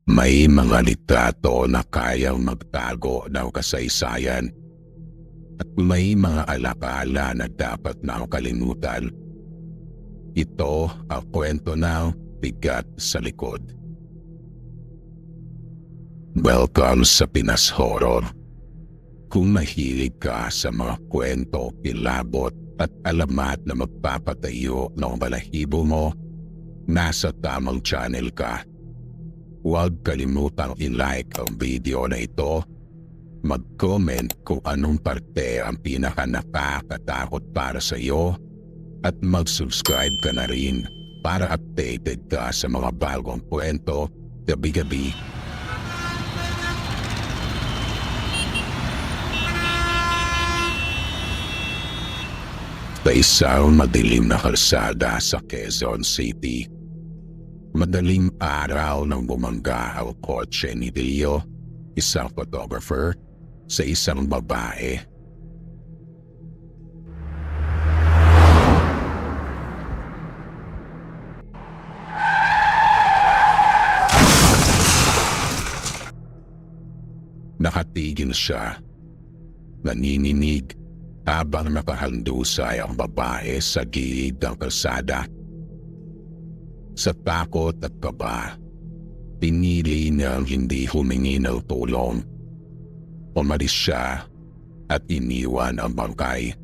May mga litrato na kayang magtago ng kasaysayan at may mga alakala na dapat na kalimutan. Ito ang kwento ng bigat sa likod. Welcome sa Pinas Horror. Kung mahilig ka sa mga kwento, kilabot at alamat na magpapatayo ng balahibo mo, nasa tamang channel ka. Huwag kalimutang i-like ang video na ito, mag-comment kung anong parte ang pinaka-nakakatakot para sa iyo, at mag-subscribe ka na rin para updated ka sa mga bagong kwento gabi-gabi. Sa isang madilim na kalsada sa Quezon City, madaling araw nang bumangga ang kotse ni Leo, isang photographer, sa isang babae. Nakatigil siya, nanininig, habang nakahandusay ang babae sa gilid ng kalsada. Sa takot at kaba, pinili niyang hindi humingi ng tulong. Umalis siya at iniwan ang bangkay.